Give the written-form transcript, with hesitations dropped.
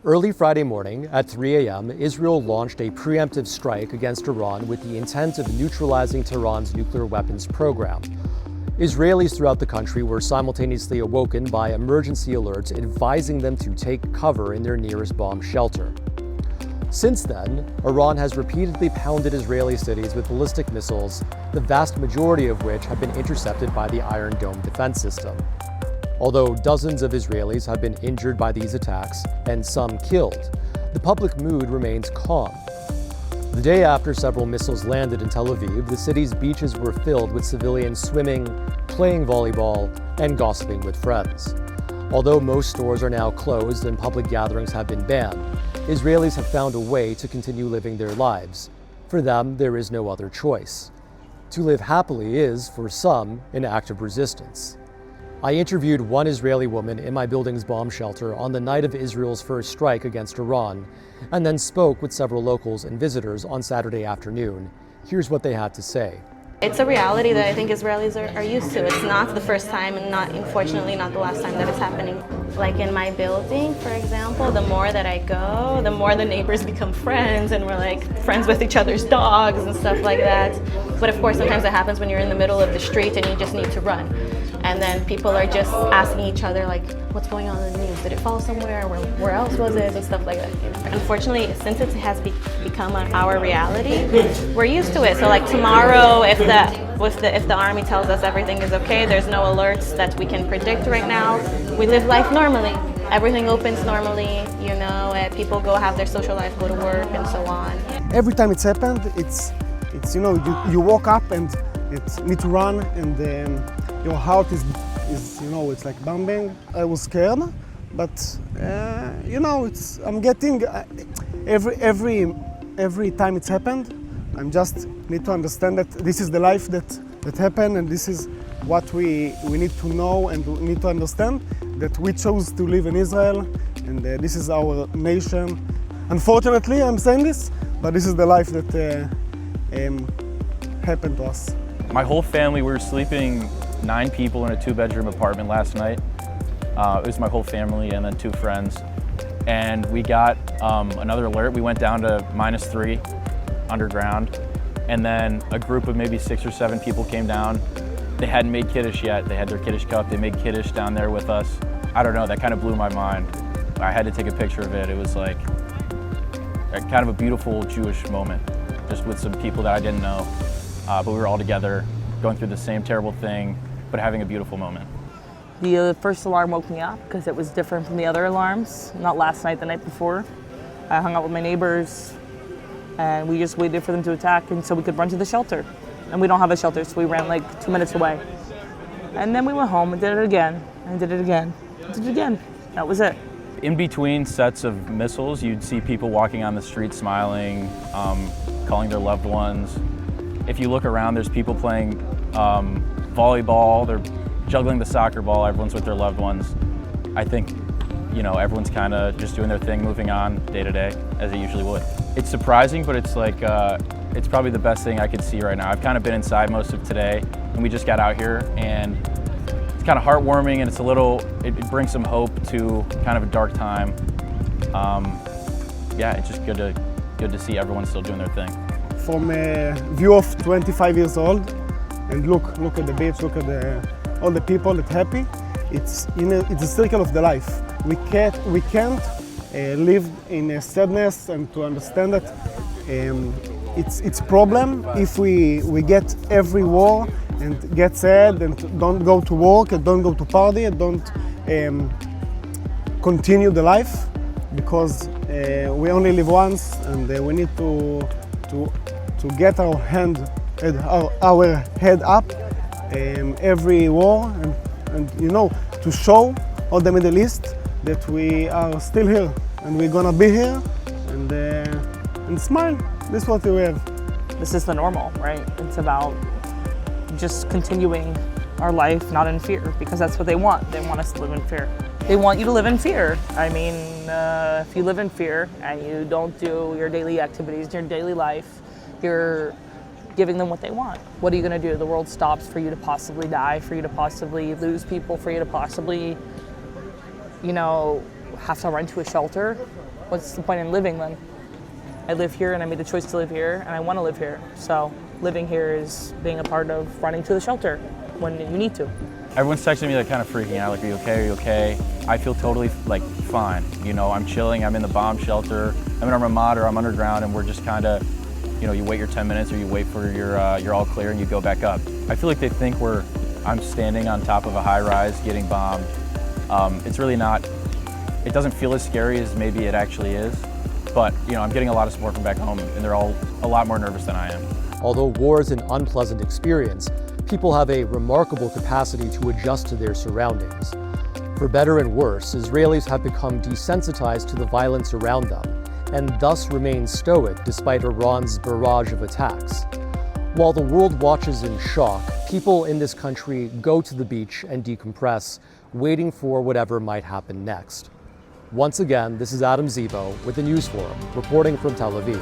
Early Friday morning at 3 a.m., Israel launched a preemptive strike against Iran with the intent of neutralizing Tehran's nuclear weapons program. Israelis throughout the country were simultaneously awoken by emergency alerts advising them to take cover in their nearest bomb shelter. Since then, Iran has repeatedly pounded Israeli cities with ballistic missiles, the vast majority of which have been intercepted by the Iron Dome defense system. Although dozens of Israelis have been injured by these attacks and some killed, the public mood remains calm. The day after several missiles landed in Tel Aviv, the city's beaches were filled with civilians swimming, playing volleyball, and gossiping with friends. Although most stores are now closed and public gatherings have been banned, Israelis have found a way to continue living their lives. For them, there is no other choice. To live happily is, for some, an act of resistance. I interviewed one Israeli woman in my building's bomb shelter on the night of Israel's first strike against Iran, and then spoke with several locals and visitors on Saturday afternoon. Here's what they had to say. It's a reality that I think Israelis are used to. It's not the first time and unfortunately not the last time that it's happening. Like in my building, for example, the more that I go, the more the neighbors become friends and we're like friends with each other's dogs and stuff like that. But of course, sometimes it happens when you're in the middle of the street and you just need to run. And then people are just asking each other like, what's going on in the news? Did it fall somewhere? Where else was it? And stuff like that. You know? Unfortunately, since it has become our reality, we're used to it. So like tomorrow, if the army tells us everything is okay, there's no alerts that we can predict right now. We live life normally. Everything opens normally, you know, people go have their social life, go to work and so on. Every time it's happened, it's you know, you woke up and it's need to run and your heart is you know, it's like bumping. I was scared, but you know, I'm getting every time it's happened, I'm just need to understand that this is the life that happened and this is what we need to know and we need to understand that we chose to live in Israel and this is our nation. Unfortunately, I'm saying this, but this is the life that happened to us. My whole family, we were sleeping 9 people in a 2-bedroom apartment last night. It was my whole family and then 2 friends. And we got another alert. We went down to -3 underground. And then a group of maybe 6 or 7 people came down. They hadn't made Kiddush yet. They had their Kiddush cup. They made Kiddush down there with us. I don't know, that kind of blew my mind. I had to take a picture of it. It was like kind of a beautiful Jewish moment, just with some people that I didn't know. But we were all together, going through the same terrible thing, but having a beautiful moment. The first alarm woke me up because it was different from the other alarms. Not last night, the night before. I hung out with my neighbors and we just waited for them to attack and so we could run to the shelter. And we don't have a shelter, so we ran like 2 minutes away. And then we went home and did it again, and did it again, and did it again. That was it. In between sets of missiles, you'd see people walking on the street smiling, calling their loved ones. If you look around, there's people playing volleyball, they're juggling the soccer ball, everyone's with their loved ones. I think, you know, everyone's kind of just doing their thing, moving on day to day, as they usually would. It's surprising, but it's like, it's probably the best thing I could see right now. I've kind of been inside most of today, and we just got out here, and it's kind of heartwarming, and it's a little, it brings some hope to kind of a dark time. Yeah, it's just good to see everyone still doing their thing. From a view of 25 years old, and look at the beach, look at all the people that happy. It's a circle of the life. We can't live in a sadness and to understand that it's a problem if we get every war and get sad and don't go to work and don't go to party and don't continue the life because we only live once and we need to get our head up every war and you know, to show all the Middle East that we are still here and we're gonna be here and smile. This is what we have. This is the normal, right? It's about just continuing our life not in fear because that's what they want. They want us to live in fear. They want you to live in fear. I mean, if you live in fear and you don't do your daily activities, your daily life, you're giving them what they want. What are you going to do? The world stops for you to possibly die, for you to possibly lose people, for you to possibly, you know, have to run to a shelter, what's the point in living then? I live here and I made the choice to live here and I want to live here. So living here is being a part of running to the shelter when you need to. Everyone's texting me, like, kind of freaking out, like, are you okay, are you okay? I feel totally, like, fine. You know, I'm chilling, I'm in the bomb shelter, I'm in a Ramad or I'm underground, and we're just kind of, you know, you wait your 10 minutes or you wait for your all clear and you go back up. I feel like they think I'm standing on top of a high rise getting bombed. It's really not, it doesn't feel as scary as maybe it actually is, but, you know, I'm getting a lot of support from back home and they're all a lot more nervous than I am. Although war is an unpleasant experience, people have a remarkable capacity to adjust to their surroundings. For better and worse, Israelis have become desensitized to the violence around them, and thus remain stoic despite Iran's barrage of attacks. While the world watches in shock, people in this country go to the beach and decompress, waiting for whatever might happen next. Once again, this is Adam Zivo with the News Forum, reporting from Tel Aviv.